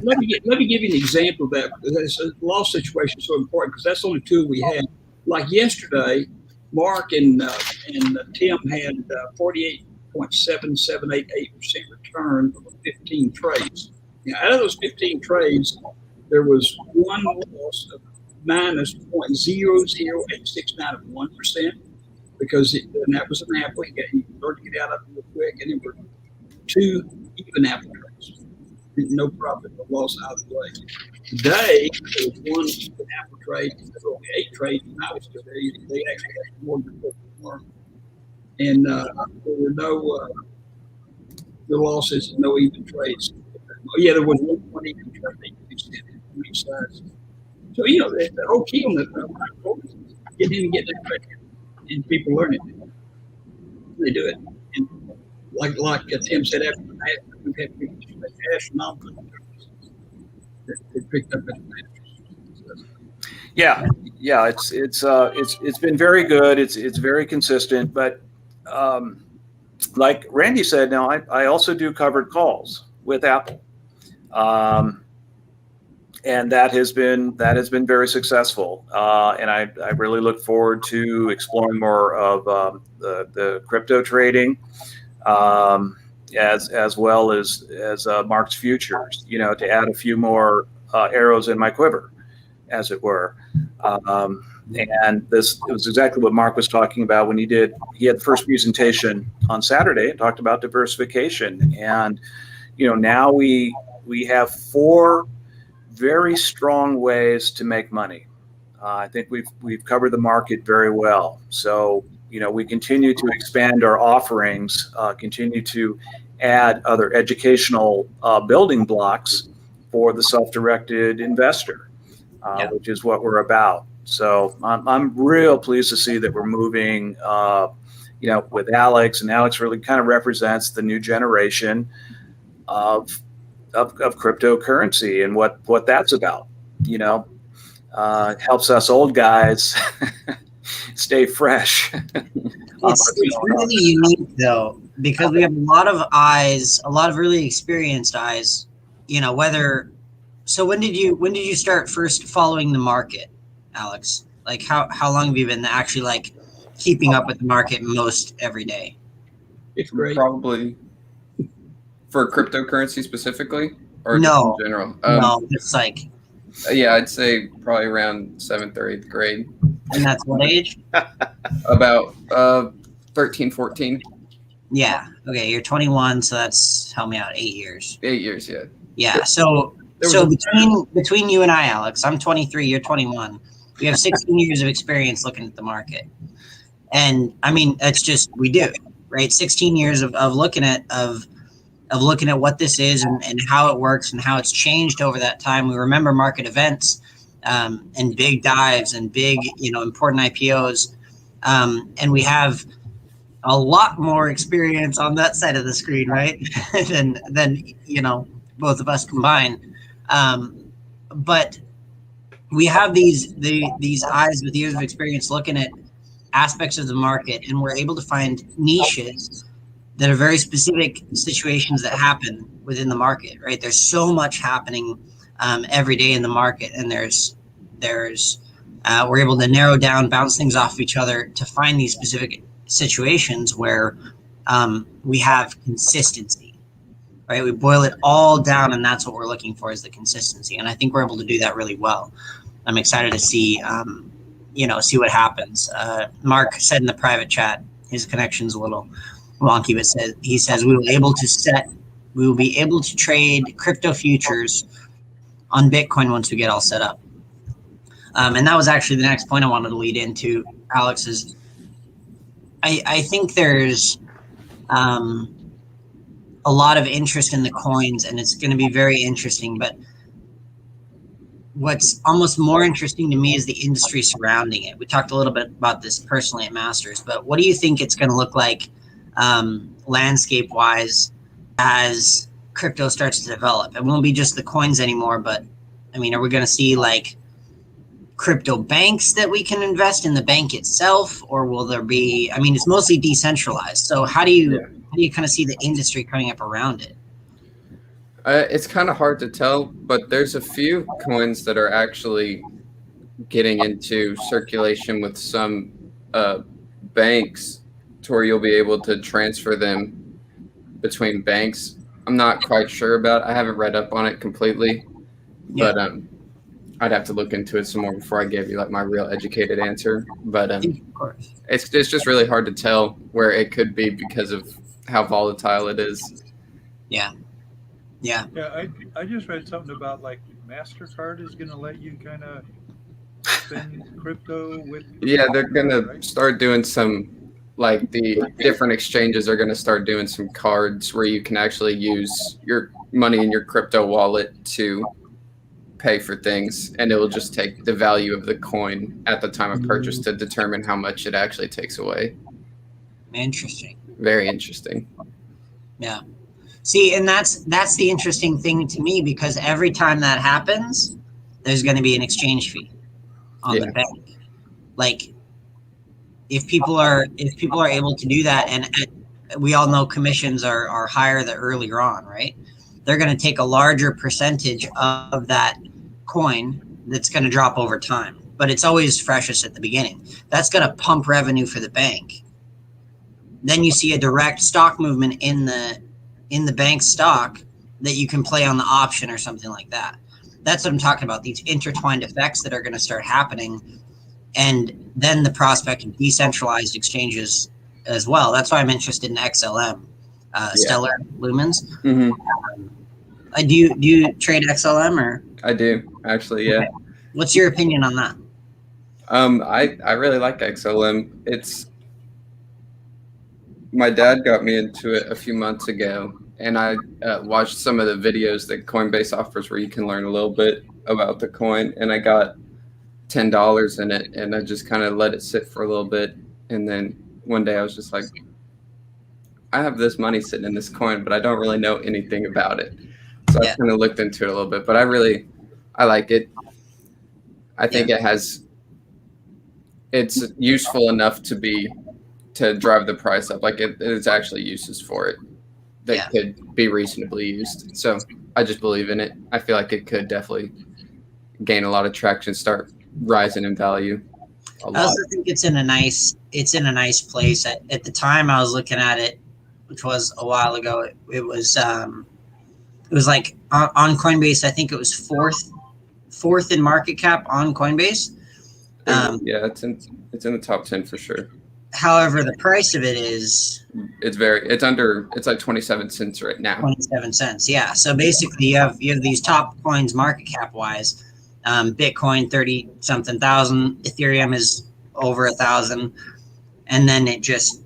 let me give you an example of that. This loss situation is so important because that's the only tool we had. Like yesterday, Mark and Tim had 48.7788% return over 15 trades. Now, out of those 15 trades, there was one loss of minus 0.00869 of 1%. Because and that was an apple. He learned to get out of it real quick, and it were 2 even apple trades. No profit, no loss out of the way. Today, there was 1 even apple trade, and there were only 8 trades, and I was still there. They actually had more than more. And there were no losses, no even trades. Yeah, there was one even trade on each side. So, the whole key on the get in and get that trade. And people learn it. They do it. And like Tim said, after the match, we've had people astronomical. They picked up that. Yeah. It's been very good. It's very consistent. But like Randy said, now I also do covered calls with Apple. And that has been very successful, and I really look forward to exploring more of the crypto trading, as well as Mark's futures. To add a few more arrows in my quiver, as it were. And it was exactly what Mark was talking about when he had the first presentation on Saturday and talked about diversification. And now we have 4 very strong ways to make money. I think we've covered the market very well. So, we continue to expand our offerings, continue to add other educational building blocks for the self-directed investor, which is what we're about. So I'm real pleased to see that we're moving, with Alex, and Alex really kind of represents the new generation of cryptocurrency and what that's about. It helps us old guys stay fresh. It's really unique though, because we have a lot of eyes, a lot of really experienced eyes. So when did you start first following the market, Alex? Like how long have you been actually keeping up with the market most every day? It's great. Probably for cryptocurrency specifically, or No. just in general. No, it's Yeah, I'd say probably around 7th or 8th grade. and that's what age? About 13, 14. Yeah. Okay, you're 21, so that's, help me out, 8 years. 8 years, yeah. Yeah. So between you and I, Alex, I'm 23, you're 21. We have 16 years of experience looking at the market. And I mean, that's just, we do, right? 16 years of looking at what this is and how it works and how it's changed over that time. We remember market events and big dives and big, important IPOs. And we have a lot more experience on that side of the screen, right? than both of us combined. But we have these eyes with years of experience looking at aspects of the market, and we're able to find niches that are very specific situations that happen within the market, right? There's so much happening every day in the market, and we're able to narrow down, bounce things off of each other to find these specific situations where we have consistency, right? We boil it all down, and that's what we're looking for is the consistency. And I think we're able to do that really well. I'm excited to see, see what happens. Mark said in the private chat, his connection's a little wonky, but he says we will be able to trade crypto futures on Bitcoin once we get all set up. And that was actually the next point I wanted to lead into, Alex, is I think there's a lot of interest in the coins, and it's going to be very interesting. But what's almost more interesting to me is the industry surrounding it. We talked a little bit about this personally at Masters, but what do you think it's going to look like landscape-wise as crypto starts to develop? It won't be just the coins anymore, but I mean, are we going to see like crypto banks that we can invest in the bank itself, or will there be? I mean, it's mostly decentralized. So how do you kind of see the industry coming up around it? It's kind of hard to tell, but there's a few coins that are actually getting into circulation with some banks to where you'll be able to transfer them between banks. I'm not quite sure about it. I haven't read up on it completely, but I'd have to look into it some more before I gave you like my real educated answer. But it's just really hard to tell where it could be because of how volatile it is. Yeah. I just read something about like MasterCard is going to let you kind of spend crypto with. Yeah, they're going to start doing some, like the different exchanges are going to start doing some cards where you can actually use your money in your crypto wallet to pay for things, and it will just take the value of the coin at the time of purchase to determine how much it actually takes away. Interesting. Very interesting. Yeah. See, and that's the interesting thing to me, because every time that happens, there's going to be an exchange fee on the bank. Like if people are able to do that, and we all know commissions are higher the earlier on, right? They're going to take a larger percentage of that coin that's going to drop over time, but it's always freshest at the beginning. That's going to pump revenue for the bank. Then you see a direct stock movement in the bank stock that you can play on the option or something like that. That's what I'm talking about, these intertwined effects that are going to start happening, and then the prospect of decentralized exchanges as well. That's why I'm interested in XLM, Stellar Lumens. Mm-hmm. Do you trade XLM or? I do, actually, yeah. Okay. What's your opinion on that? I really like XLM. My dad got me into it a few months ago, and I watched some of the videos that Coinbase offers where you can learn a little bit about the coin, and I got $10 in it, and I just kind of let it sit for a little bit, and then one day I was just like, I have this money sitting in this coin, but I don't really know anything about it. So I kind of looked into it a little bit, but I like it. I think it's useful enough to drive the price up. Like there's actually uses for it that could be reasonably used. So I just believe in it. I feel like it could definitely gain a lot of traction, start rising in value. I also think it's in a nice place. At the time I was looking at it, which was a while ago, it was like on Coinbase, I think it was fourth in market cap on Coinbase. It's in the top 10 for sure. However, the price of it is it's like 27 cents right now. 27 cents. Yeah. So basically you have these top coins market cap wise. Bitcoin 30 something thousand, Ethereum is over 1,000, and then it just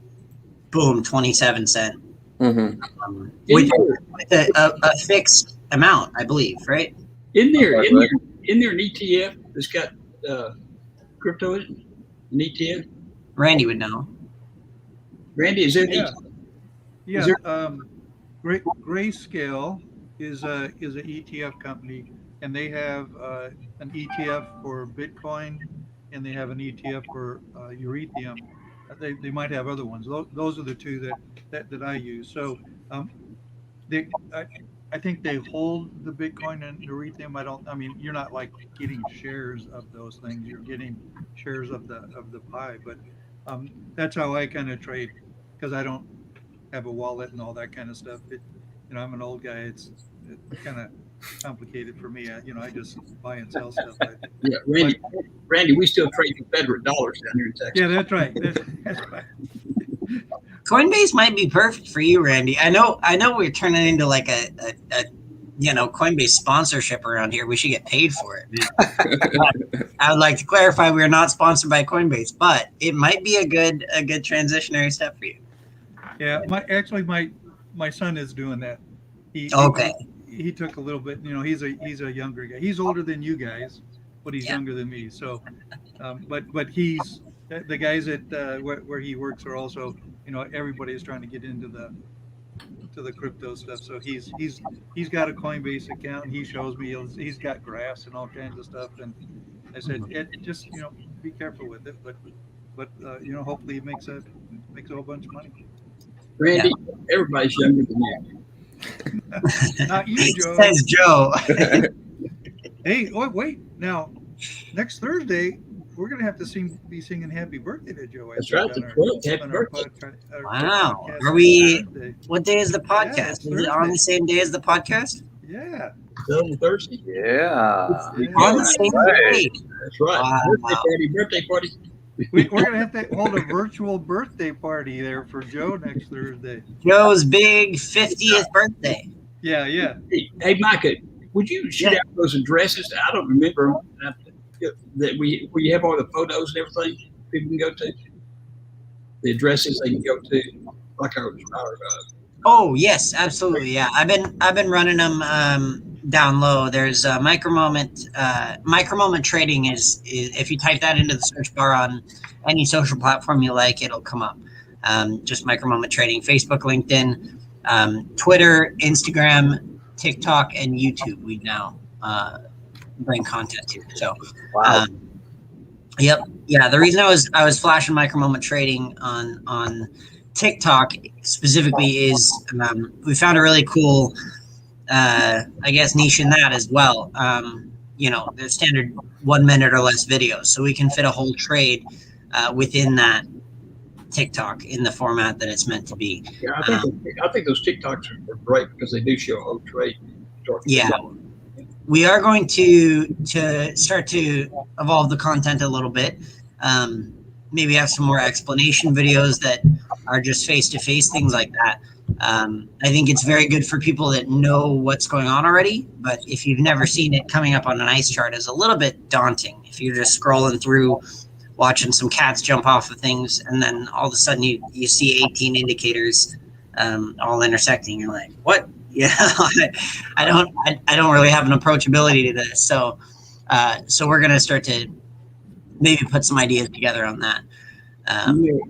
boom 27 cent. Mm-hmm. With a fixed amount, I believe, right? In there an ETF that's got crypto in it? An ETF? Randy would know. Randy, is there? Yeah. Is there? Grayscale is an ETF company, and they have an ETF for Bitcoin, and they have an ETF for Ethereum. They might have other ones. Those are the two that I use. So I think they hold the Bitcoin and Ethereum. I mean, you're not like getting shares of those things. You're getting shares of the pie. But that's how I kind of trade because I don't have a wallet and all that kind of stuff. I'm an old guy. It's kind of complicated for me. I just buy and sell stuff. Yeah, Randy, we still trade Confederate dollars down here in Texas. Yeah, that's right. That's right. Coinbase might be perfect for you, Randy. I know we're turning into like a Coinbase sponsorship around here. We should get paid for it. I would like to clarify we are not sponsored by Coinbase, but it might be a good transitionary step for you. Yeah, my son is doing that. Okay. He took a little bit. He's a younger guy. He's older than you guys, but he's younger than me. So, but he's the guys at where he works are also. Everybody is trying to get into the crypto stuff. So he's got a Coinbase account, and he shows me he's got graphs and all kinds of stuff. And I said, just be careful with it, but hopefully it makes a whole bunch of money. Randy, everybody's younger than you. Not you, Joe. Says Joe. Hey, wait. Now, next Thursday, we're going to have to be singing happy birthday to Joe. That's right. The 12th. Happy birthday. Wow. Are we, what day is the podcast? Yeah, is it on the same day as the podcast? Yeah. Thursday? Yeah. On the same day. That's right. Wow. Birthday party. We're going to have to hold a virtual birthday party there for Joe next Thursday. Joe's big 50th birthday. Yeah. Hey, Micah, would you shoot out those addresses? I don't remember that where you have all the photos and everything people can go to. The addresses they can go to, like our Oh yes, absolutely. Yeah, I've been running them down low. There's Micromoment. Micromoment trading is if you type that into the search bar on any social platform you like, it'll come up. Just Micromoment trading. Facebook, LinkedIn, Twitter, Instagram, TikTok, and YouTube. We now bring content to. So, Wow. Yep. Yeah. The reason I was flashing Micromoment trading on TikTok specifically is we found a really cool, I guess, niche in that as well. The standard 1 minute or less videos, so we can fit a whole trade within that TikTok in the format that it's meant to be. Yeah, I think those TikToks are great because they do show a whole trade. Yeah. We are going to start to evolve the content a little bit. Maybe have some more explanation videos that are just face-to-face, things like that. I think it's very good for people that know what's going on already, but if you've never seen it, coming up on an ice chart is a little bit daunting. If you're just scrolling through, watching some cats jump off of things, and then all of a sudden you see 18 indicators all intersecting, you're like, what? Yeah, I don't really have an approachability to this. So we're going to start to maybe put some ideas together on that.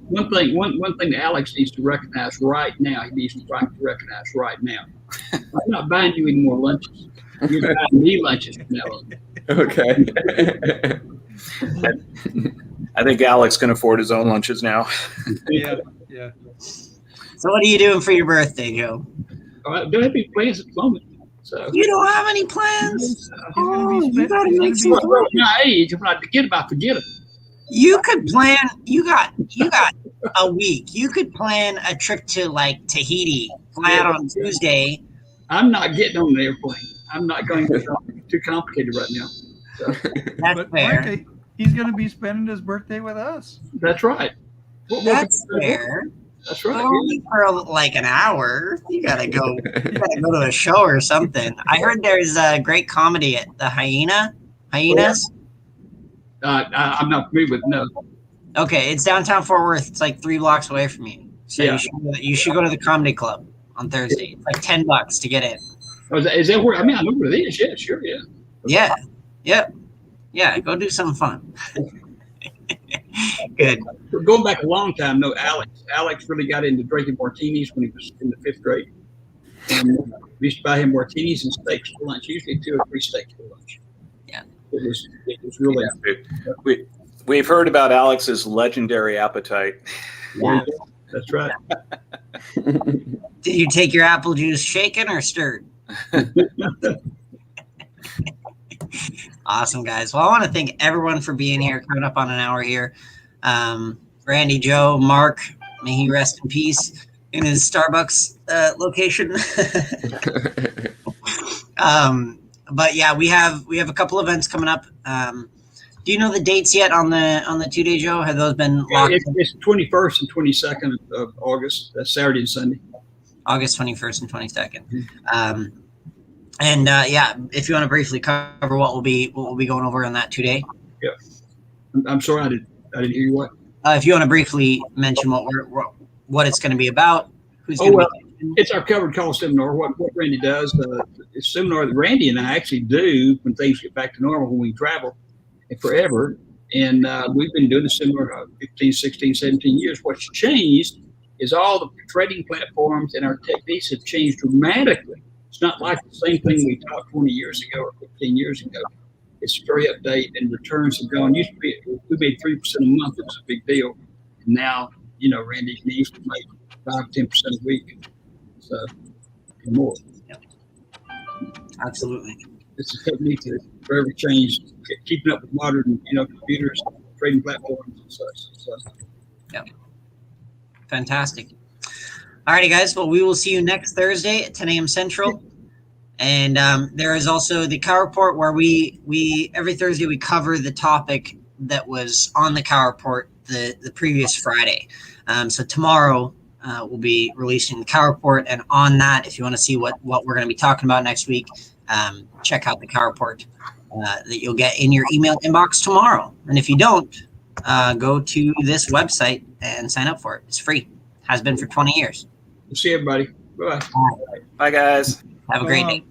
One thing that Alex needs to recognize right now. He needs to try to recognize right now. I'm not buying you any more lunches. You're buying me lunches from now on. Okay. I think Alex can afford his own lunches now. Yeah. So what are you doing for your birthday, Joe? Don't have any plans at the moment. So You don't have any plans? You gotta make some. my age, I'm not forget it. You could plan. You got a week. You could plan a trip to like Tahiti. Fly out on Tuesday. I'm not getting on an airplane. I'm not going to too complicated right now. So, That's But fair. Mike, he's going to be spending his birthday with us. that's right. That's fair. That's But right. only for like an hour. You gotta go. You gotta go to a show or something. I heard there's a great comedy at the Hyenas. I'm not familiar with no. Okay, it's downtown Fort Worth. It's like 3 blocks away from you. So Yeah. you should go to the comedy club on Thursday. It's like $10 to get in. Oh, is that where? I mean, I know where it is. Yeah, sure, yeah. Yeah. Yep. Yeah. Go do something fun. Good. We're going back a long time. No, Alex really got into drinking martinis when he was in the 5th grade. And we used to buy him martinis and steaks for lunch. Usually 2 or 3 steaks for lunch. Yeah. It was really. We've heard about Alex's legendary appetite. Yeah. That's right. Did you take your apple juice shaken or stirred? Awesome, guys. Well, I want to thank everyone for being here, coming up on an hour here. Randy, Joe, Mark, may he rest in peace in his Starbucks location. But yeah, we have a couple events coming up. Do you know the dates yet on the 2-day, Joe? Have those been locked? It's 21st and 22nd of August. That's Saturday and Sunday. August 21st and 22nd. Yeah, if you want to briefly cover what we'll be going over on that 2-day. Yeah. I'm sorry, I didn't hear you. What? If you want to briefly mention what it's going to be about, who's going to be. It's our covered call seminar. What Randy does, it's a seminar that Randy and I actually do when things get back to normal, when we travel forever. And we've been doing the seminar 15, 16, 17 years. What's changed is all the trading platforms and our techniques have changed dramatically. It's not like the same thing we taught 20 years ago or 15 years ago. It's very updated, and returns have gone. Used to be, we made 3% a month. It was a big deal. And now, Randy needs to make 5-10% a week. So, and more. Yeah. Absolutely. It's a technique that's forever changed, keeping up with modern, computers, trading platforms and such. So. Yeah. Fantastic. All righty, guys. Well, we will see you next Thursday at 10 a.m. Central. And there is also the cow report where we every Thursday we cover the topic that was on the cow report the previous Friday. So tomorrow we'll be releasing the cow report, and on that, if you want to see what we're going to be talking about next week, check out the cow report that you'll get in your email inbox tomorrow. And if you don't, go to this website and sign up for it. It's free. Has been for 20 years. We'll see everybody. Bye. Bye, guys. Have a great day.